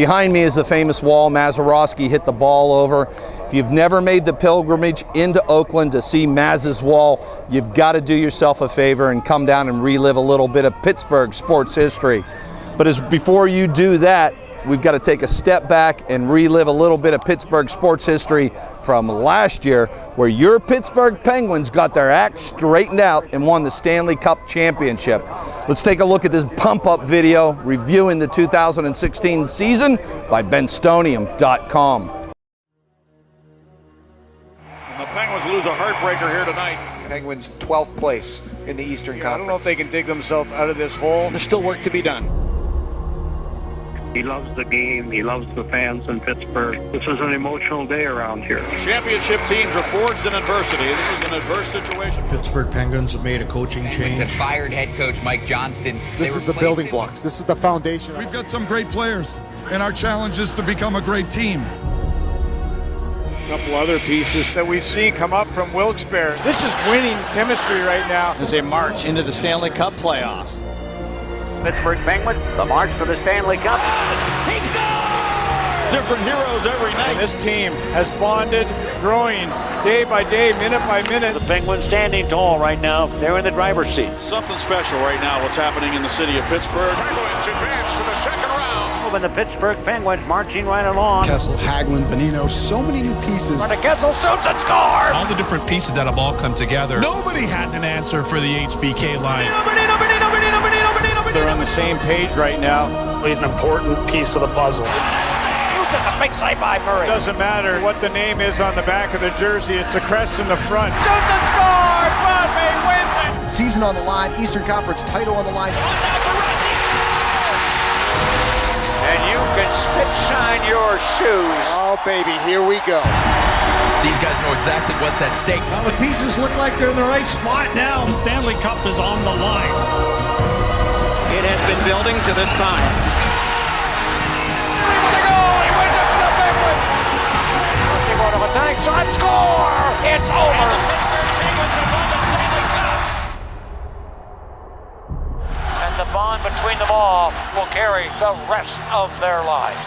Behind me is the famous wall Mazeroski hit the ball over. If you've never made the pilgrimage into Oakland to see Maz's wall, you've got to do yourself a favor and come down and relive a little bit of Pittsburgh sports history. But before you do that, we've got to take a step back and relive a little bit of Pittsburgh sports history from last year, where your Pittsburgh Penguins got their act straightened out and won the Stanley Cup championship. Let's take a look at this pump-up video reviewing the 2016 season by benstonium.com. The Penguins lose a heartbreaker here tonight. Penguins 12th place in the Eastern Conference. I don't know if they can dig themselves out of this hole. There's still work to be done. He loves the game. He loves the fans in Pittsburgh. This is an emotional day around here. Championship teams are forged in adversity. This is an adverse situation. Pittsburgh Penguins have made a coaching change. It's a fired head coach, Mike Johnston. This is the building blocks. This is the foundation. We've got some great players, and our challenge is to become a great team. A couple other pieces that we've seen come up from Wilkes-Barre. This is winning chemistry right now. As they march into the Stanley Cup playoffs. Pittsburgh Penguins, the march for the Stanley Cup. He scores! Different heroes every night. And this team has bonded, growing day by day, minute by minute. The Penguins standing tall right now. They're in the driver's seat. Something special right now, what's happening in the city of Pittsburgh. Penguins advance to the second round. And the Pittsburgh Penguins marching right along. Kessel, Hagelin, Bonino, so many new pieces. Kessel shoots and scores! All the different pieces that have all come together. Nobody has an answer for the HBK line. They're on the same page right now. He's an important piece of the puzzle. A big save by Murray. Doesn't matter what the name is on the back of the jersey. It's a crest in the front. Shoots and scores! Crosby wins it! Season on the line, Eastern Conference title on the line. And you can spit shine your shoes. Oh, baby, here we go. These guys know exactly what's at stake. Well, the pieces look like they're in the right spot now. The Stanley Cup is on the line. It has been building to this time. Attack shot, score! It's over! And the bond between them all will carry the rest of their lives.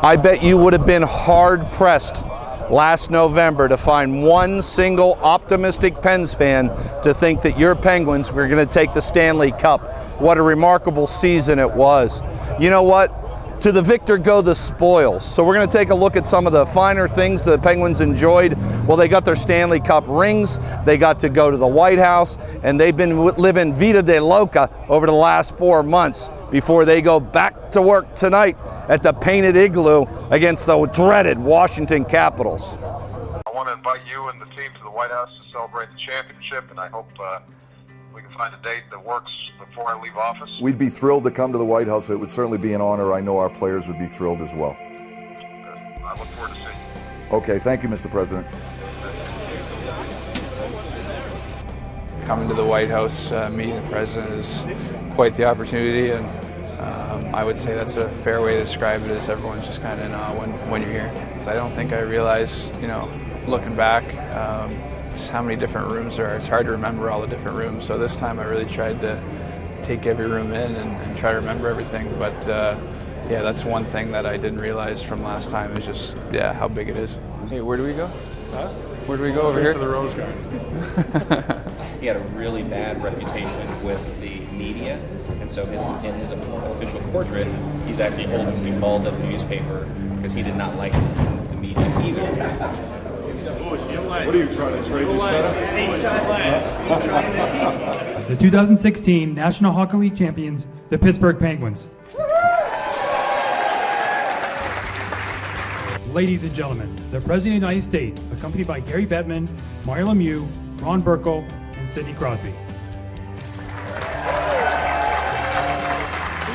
I bet you would have been hard-pressed last November to find one single optimistic Pens fan to think that your Penguins were going to take the Stanley Cup. What a remarkable season it was. You know what? To the victor go the spoils. So we're going to take a look at some of the finer things the Penguins enjoyed. Well, they got their Stanley Cup rings, they got to go to the White House, and they've been living Vida de Loca over the last 4 months before they go back to work tonight at the Painted Igloo against the dreaded Washington Capitals. I want to invite you and the team to the White House to celebrate the championship, and I hope we can find a date that works before I leave office. We'd be thrilled to come to the White House. It would certainly be an honor. I know our players would be thrilled as well. I look forward to seeing you. Okay, thank you, Mr. President. Coming to the White House, meeting the president is quite the opportunity, and I would say that's a fair way to describe it, is everyone's just kind of in awe when you're here. So I don't think I realized, looking back, just how many different rooms there are. It's hard to remember all the different rooms, so this time I really tried to take every room in and try to remember everything. But yeah, that's one thing that I didn't realize from last time, is just, how big it is. Hey, where do we go? Huh? Where do we go over here? To the Rose Garden. He had a really bad reputation with the media, and so in his official portrait, he's actually holding the balled up newspaper because he did not like the media either. What are you trying to trade this setup? The 2016 National Hockey League champions, the Pittsburgh Penguins. Ladies and gentlemen, the President of the United States, accompanied by Gary Bettman, Mario Lemieux, Ron Burkle, and Sidney Crosby.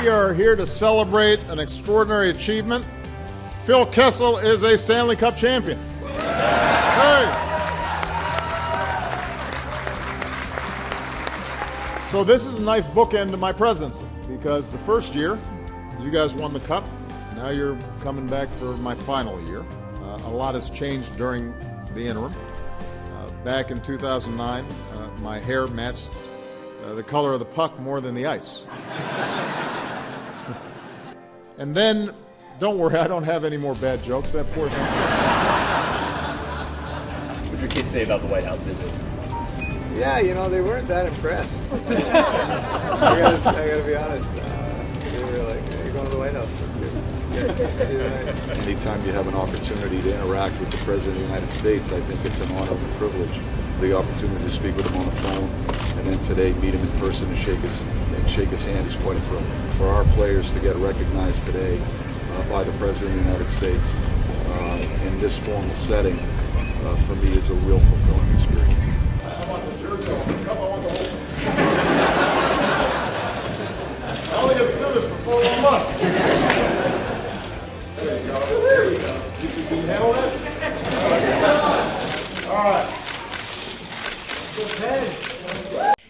We are here to celebrate an extraordinary achievement. Phil Kessel is a Stanley Cup champion. Hey! So this is a nice bookend to my presidency, because the first year you guys won the Cup. Now you're coming back for my final year. A lot has changed during the interim. Back in 2009, my hair matched the color of the puck more than the ice. And then, don't worry, I don't have any more bad jokes. That poor thing. What did your kids say about the White House visit? Yeah, you know, they weren't that impressed. I gotta be honest. They were like, hey, you're going to the White House. That's good. Yeah, see you tonight. Anytime you have an opportunity to interact with the President of the United States, I think it's an honor and a privilege. The opportunity to speak with him on the phone, and then today meet him in person and shake his hand is quite a thrill. For our players to get recognized today by the President of the United States in this formal setting, for me, is a real fulfilling experience. I want the jersey. Come on, the whole. I only get to do this for 4 more months. There you go. There you go. Can you handle that? All right.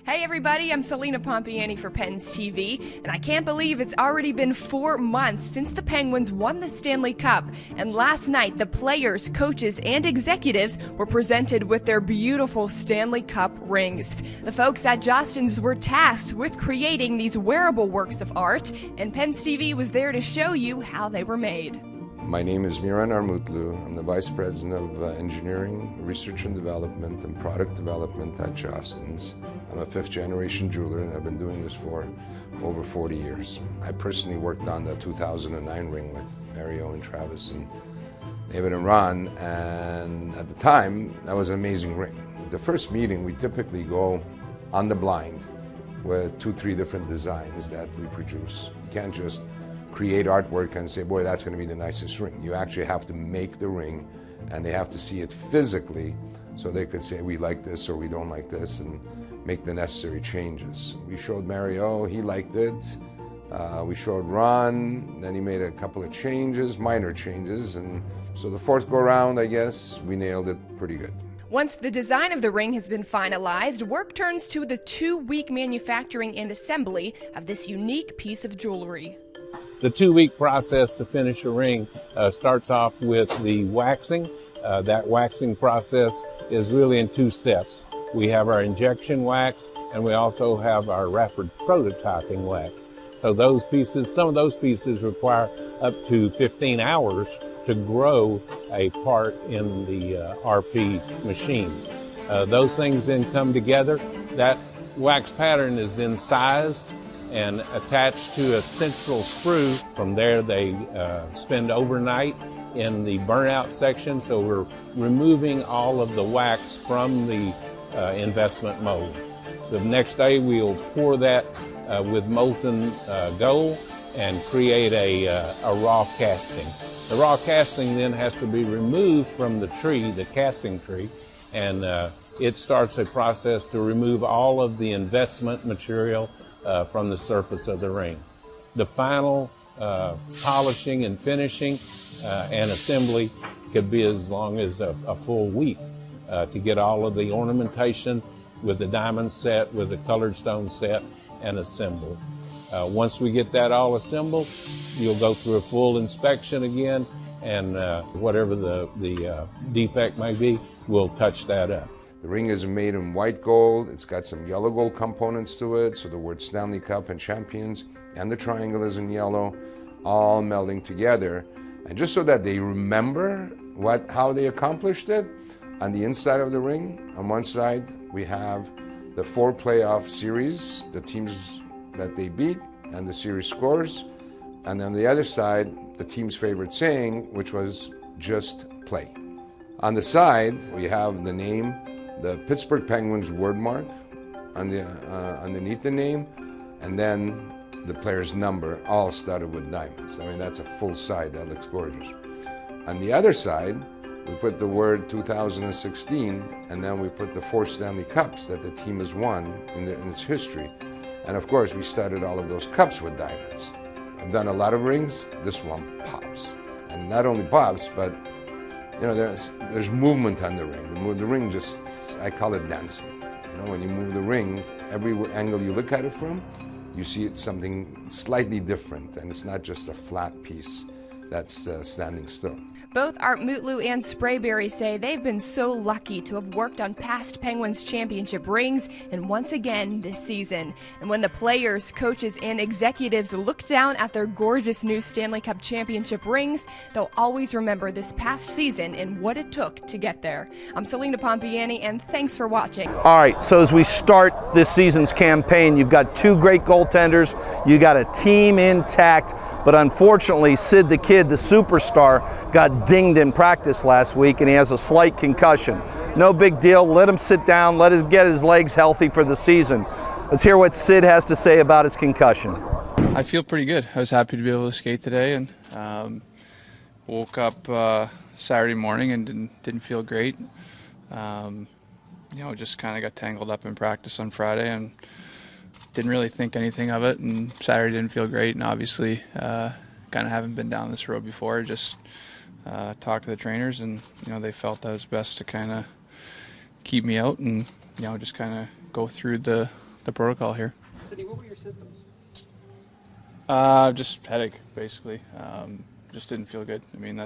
Hey everybody, I'm Selena Pompiani for Pens TV, and I can't believe it's already been 4 months since the Penguins won the Stanley Cup, and last night the players, coaches, and executives were presented with their beautiful Stanley Cup rings. The folks at Jostens were tasked with creating these wearable works of art, and Pens TV was there to show you how they were made. My name is Miran Armutlu. I'm the Vice President of Engineering, Research and Development, and Product Development at Jostens. I'm a 5th-generation jeweler, and I've been doing this for over 40 years. I personally worked on the 2009 ring with Mario and Travis and David and Ron, and at the time, that was an amazing ring. The first meeting, we typically go on the blind with 2-3 different designs that we produce. You can't just create artwork and say, boy, that's going to be the nicest ring. You actually have to make the ring, and they have to see it physically so they could say, we like this or we don't like this, and make the necessary changes. We showed Mario, he liked it. We showed Ron, then he made a couple of changes, minor changes, and so the 4th go around, I guess, we nailed it pretty good. Once the design of the ring has been finalized, work turns to the 2-week manufacturing and assembly of this unique piece of jewelry. The 2-week process to finish a ring starts off with the waxing. That waxing process is really in 2 steps. We have our injection wax, and we also have our rapid prototyping wax. So those pieces, some of those pieces require up to 15 hours to grow a part in the RP machine. Those things then come together. That wax pattern is then sized and attached to a central sprue. From there, they spend overnight in the burnout section, so we're removing all of the wax from the investment mold. The next day, we'll pour that with molten gold and create a raw casting. The raw casting then has to be removed from the tree, the casting tree, and it starts a process to remove all of the investment material from the surface of the ring. The final polishing and finishing and assembly could be as long as a full week to get all of the ornamentation with the diamond set, with the colored stone set, and assembled. Once we get that all assembled, you'll go through a full inspection again, and whatever the defect may be, we'll touch that up. The ring is made in white gold. It's got some yellow gold components to it, so the word Stanley Cup and Champions and the triangle is in yellow, all melding together. And just so that they remember how they accomplished it, on the inside of the ring, on one side, we have the 4 playoff series, the teams that they beat, and the series scores. And on the other side, the team's favorite saying, which was just play. On the side, we have the name, the Pittsburgh Penguins word mark underneath the name, and then the player's number, all studded with diamonds. I mean, that's a full side. That looks gorgeous. On the other side, we put the word 2016, and then we put the 4 Stanley Cups that the team has won in its history. And of course, we studded all of those cups with diamonds. I've done a lot of rings. This one pops. And not only pops, but you know, there's movement on the ring. The ring just, I call it dancing. You know, when you move the ring, every angle you look at it from, you see it something slightly different, and it's not just a flat piece that's standing still. Both Art Mutlu and Sprayberry say they've been so lucky to have worked on past Penguins championship rings and once again this season. And when the players, coaches, and executives look down at their gorgeous new Stanley Cup championship rings, they'll always remember this past season and what it took to get there. I'm Selena Pompiani, and thanks for watching. All right, so as we start this season's campaign, you've got two great goaltenders, you got a team intact, but unfortunately, Sid the Kid, the superstar, got dinged in practice last week and he has a slight concussion. No big deal, let him sit down, let him get his legs healthy for the season. Let's hear what Sid has to say about his concussion. I feel pretty good. I was happy to be able to skate today, and woke up Saturday morning and didn't feel great. Just kind of got tangled up in practice on Friday and didn't really think anything of it, and Saturday didn't feel great, and obviously kind of haven't been down this road before. Just talked to the trainers, and they felt that it was best to kind of keep me out and just kind of go through the protocol here. Sidney, what were your symptoms? Just headache, basically. Just didn't feel good. I mean,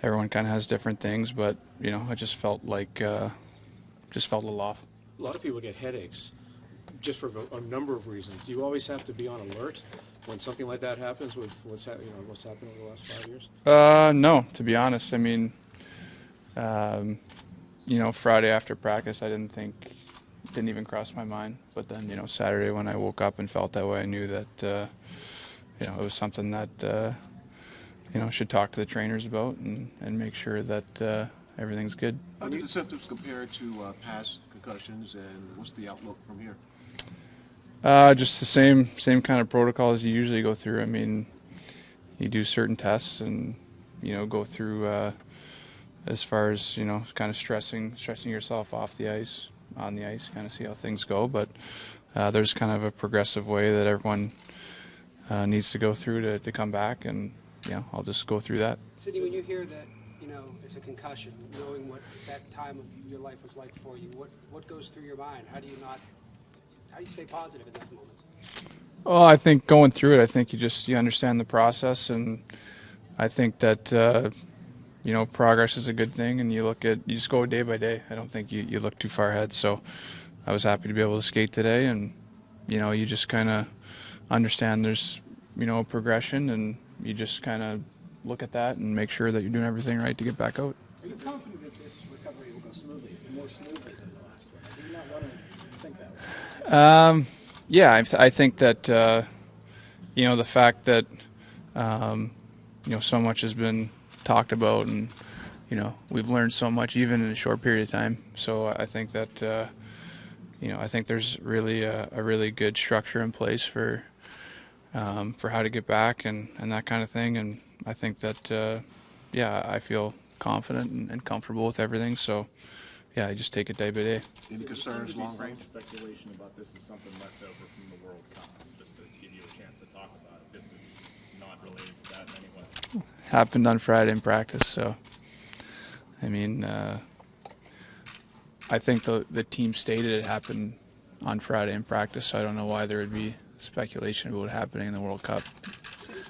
everyone kind of has different things, but I just felt like just felt a little off. A lot of people get headaches just for a number of reasons. Do you always have to be on alert when something like that happens with what's happened over the last 5 years? No, to be honest. I mean, Friday after practice, I didn't even cross my mind. But then, Saturday when I woke up and felt that way, I knew that, it was something that, should talk to the trainers about and make sure that everything's good. How do the symptoms compare to past concussions, and what's the outlook from here? Just the same kind of protocol as you usually go through. I mean, you do certain tests and, go through as far as, kind of stressing yourself off the ice, on the ice, kind of see how things go. But there's kind of a progressive way that everyone needs to go through to come back, and, I'll just go through that. Sidney, when you hear that, it's a concussion, knowing what that time of your life was like for you, what goes through your mind? How do you stay positive in those moments? Well, I think going through it, I think you understand the process, and I think that progress is a good thing, and you just go day by day. I don't think you look too far ahead. So I was happy to be able to skate today, and you just kind of understand there's a progression, and you just kind of look at that and make sure that you're doing everything right to get back out. Are you confident that this recovery will go smoothly, more smoothly than the last one? Do you not want to think that way? Yeah, I think that the fact that so much has been talked about, and we've learned so much even in a short period of time. So I think that I think there's really a really good structure in place for how to get back and that kind of thing. And I think that I feel confident and comfortable with everything. So I just take it day by day. Any concerns long range? Speculation about this is something left over from the World Cup, just to give you a chance to talk about it. This is not related to that in any way. Happened on Friday in practice, so I mean, I think the team stated it happened on Friday in practice, so I don't know why there would be speculation about it happening in the World Cup.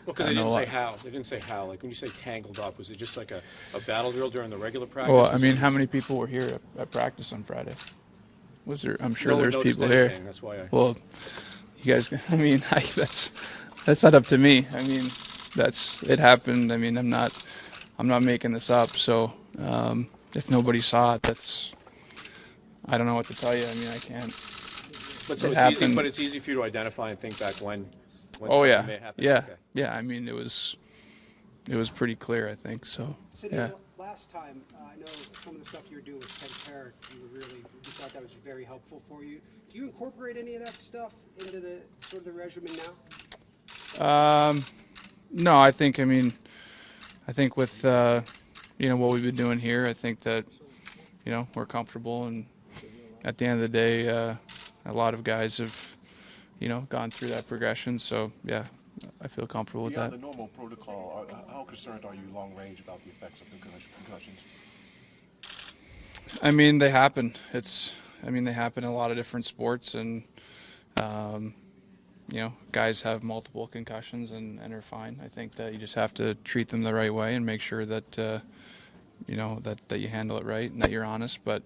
Well, because they didn't say how. They didn't say how. Like when you say tangled up, was it just like a battle drill during the regular practice? Well, I mean, how many people were here at practice on Friday? Was there? I'm sure there's people here. That's why. Well, you guys. I mean, that's not up to me. I mean, it happened. I mean, I'm not making this up. So if nobody saw it, I don't know what to tell you. I mean, I can't. But so it's easy. But it's easy for you to identify and think back when oh yeah, may happen. yeah, Okay. yeah. I mean, it was pretty clear, I think. So Sidney, yeah. last time, I know some of the stuff you were doing with Ken Parrott, you thought that was very helpful for you. Do you incorporate any of that stuff into the sort of the regimen now? No, I think with what we've been doing here, I think that we're comfortable, and at the end of the day, a lot of guys have gone through that progression. So yeah, I feel comfortable with that. Beyond the normal protocol, how concerned are you long range about the effects of concussions? I mean, they happen. They happen in a lot of different sports, and guys have multiple concussions and are fine. I think that you just have to treat them the right way and make sure that that you handle it right and that you're honest. But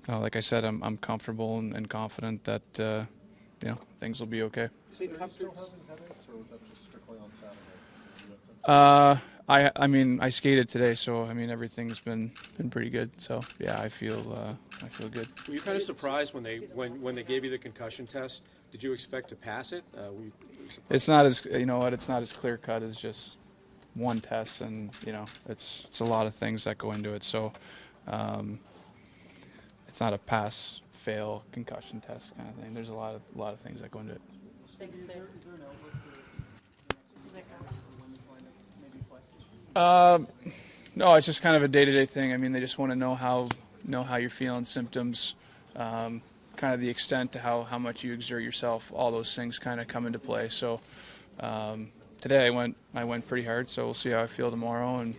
like I said, I'm comfortable and confident that things will be okay. Still having headaches, or was that just strictly on Saturday? I skated today, so everything's been pretty good. So yeah, I feel good. Were you kind of surprised when they gave you the concussion test? Did you expect to pass it? It's not as it's not as clear cut as just one test, and it's a lot of things that go into it. So it's not a pass fail concussion test kind of thing. There's a lot of things that go into it. No, it's just kind of a day-to-day thing. They just want to know how you're feeling, symptoms, kind of the extent to how much you exert yourself. All those things kind of come into play. So today I went pretty hard. So we'll see how I feel tomorrow and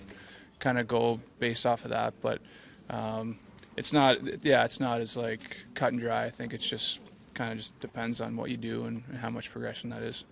kind of go based off of that. But it's not as like cut and dry. I think it's just kind of just depends on what you do and how much progression that is.